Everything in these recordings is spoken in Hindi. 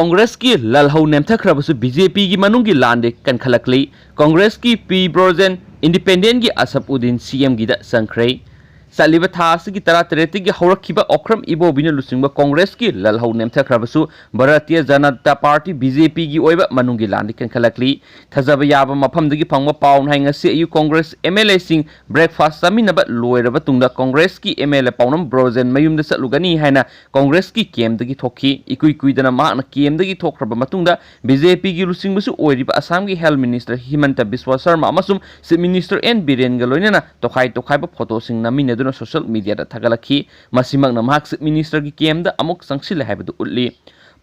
कांग्रेस की ललहौ नेमथख्रबसु बीजेपी की मनुंगी लांदे कनखलकली कांग्रेस की पी ब्रोजेन इंडिपेंडेंट की असफउद्दीन सीएम की संख्रे सालिब थासी की तरा तरेती की हौरखिबा ओख्रम इबोबिने लुसिंगबा कांग्रेस की ललहौ नेमथख्रबसु भारतीय जनता पार्टी बीजेपी की ओइबा मनुंगी लांदे कनखलकली थजब याबा मफमदगी फंगबा पाउन हाइंगसी अयु कांग्रेस एमएलए सिंह ब्रेकफास्ट समिनबा लोयरबा तुंगदा कांग्रेस की एमएलए पाउनम ब्रोजेन मयुमदा चलुगनी हाइना कांग्रेस की केमदगी थोखी इकुई कुइदना माना केमदगी थोखरबा मतुंगदा बीजेपी की लुसिंगबसु ओइरिबा असम की हेल्थ मिनिस्टर हिमंत बिस्वा शर्मा अमसुम चीफ मिनिस्टर एन बीरेन लोइनना तोखाई तोखाइबा फोटोसिंग नमिने सोशल मीडिया थागलखी चीफ मिनिस्टर की केम अमुक संगसिल उल्ली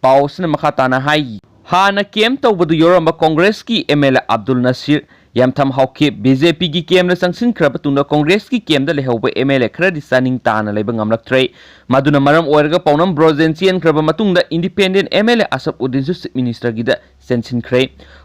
पाउसन मखा ताना हाई हाना केम तौबदु योरंबा कांग्रेस की एमएलए अब्दुल नसीर यामथम हौके बीजेपी की केम संगसिनख्रब तुंग कांग्रेस की केम लेहौब एमएलए खरदी चानिंग ताना लेब ngamlaktre maduna maram oirga paunam brojen chenkraba matungda independent MLA Asafuddin chief minister की सेंसिनख्रे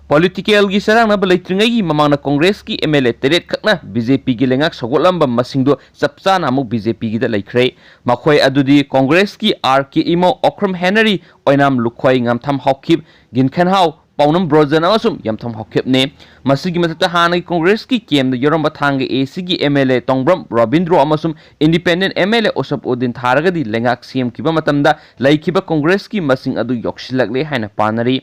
पॉलिटिकल की सरंगना बलैत्रिंगई ममांगना कांग्रेस की एमएलए तेरेट खकना बीजेपी की लेंगाक सगोलंबा मसिंगदो चपचाना अमुक बीजेपी की लैख्रे मखोय अदुदी कांग्रेस की R K Imo Okram Henry Oinam Lukhoi ngamtham हौखिब गिनखनहाव पाउनम ब्रोजन यमथम हौखेपने मसिगी मथक्ता हाना कांग्रेस की केम योरंबा थांगे एसी की एमएलए तोंग्ब्रम रविंद्रो अमसुम इंडिपेंडेंट एमएलए असफउद्दीन थारगदी लेंगाक सीएम किबा मतमदा लैखिबा कांग्रेस की मसिंग अदु योक्सिलकले हाइना पानरी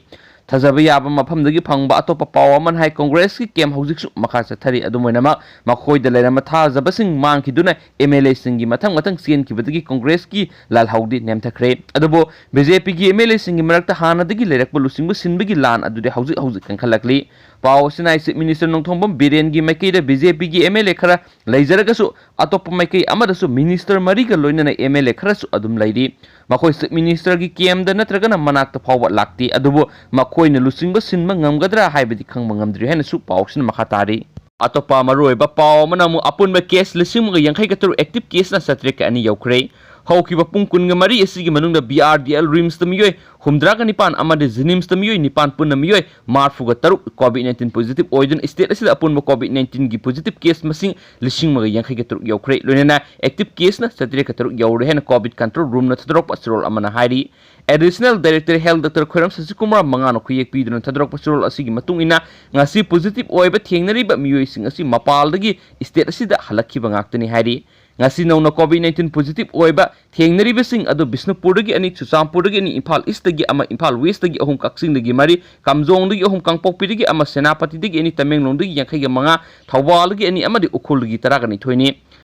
थजब याब मफमदगी फंगबा अतोप पाव अमन हाई कांग्रेस की केम हौजिकसु मखा चथरी अदुमोइनमा मखोइद लेरम थाजबसिंग मांगखिदुना एमएलए सिंगी मथंग मथंग चेनखिबदगी कांग्रेस की लालहौदी नेमथख्रे अदुबो बीजेपी की एमएलए सिंगी मरक्ता हानादगी लेरकब लुसिंगबु सिनबगी लान अदुदे हौजिक हौजिक कंखलकली पाव सिनाई चीफ मिनिस्टर नोंथोंबम बीरेन की मैकेद बीजेपी की एमएलए खरा लैजरगसु अतोप मैके अमदसु मिनिस्टर मरीगा लोइनना एमएलए खरसु अदुम लैरी मखोइ चीफ मिनिस्टर की केमदा नत्रगना मनाक्ता फाव लाक्ति अदुबो मखोइना लुसिंगबा सिनबा ngamgadra हाइबदि खंगबा ngamdri हेनसु पावसिन मखा तारी अतोपा मरोइबा पाव मनामु अपुनबा केस लिसिंग यांखै गतरु एक्टिव केस ना सत्रे का अनि यौख्रे हौखिबा पुंग कुनगा मरी एसिगी मनुंगदा बीआरडीएल रिम्स द मियोय हुमद्रागा निपान अमदे जिनिम्स द मियोय निपान पुन्ना मियोय मार्फुगा तरुक कोविड-19 पॉजिटिव ओइदन स्टेट असिदा अपुनबा कोविड-19 की पॉजिटिव केस मसिंग लिसिंग मगा यांखै गतरु यौख्रे लोनेना एक्टिव केस ना सत्रे का तरुक यौरे हेन कोविड कंट्रोल रूम ना थदरक पसरोल अमना हाइरी additional director health doctor Khoirom Sasikumar मंगानो खुयेक पीदुना थदरक पसरोल असिगी मतुंगिना ngasi पॉजिटिव ओइबा थेंगनरिबा मियोयसिंग असि मपालदगी स्टेट असिदा हलखिबा ngaktani हाइरी ngasi नौना कोविड-19 पॉजिटिव ओइबा थेंगनरिबसिंग अदु बिष्णुपुरदगी अनि चुचामपुरदगी अनि इम्फाल ईस्टदगी अमा इम्फाल वेस्टदगी अहुम कक्सिंगदगी मरी कामजोंगदगी अहुम कांगपोकपीदगी अमा सेनापतिदगी अनि तमेंगलोंगदगी यांखैगा मंगा थौबालदगी अनि अमदि उखुलदगी तरागनि थोइनी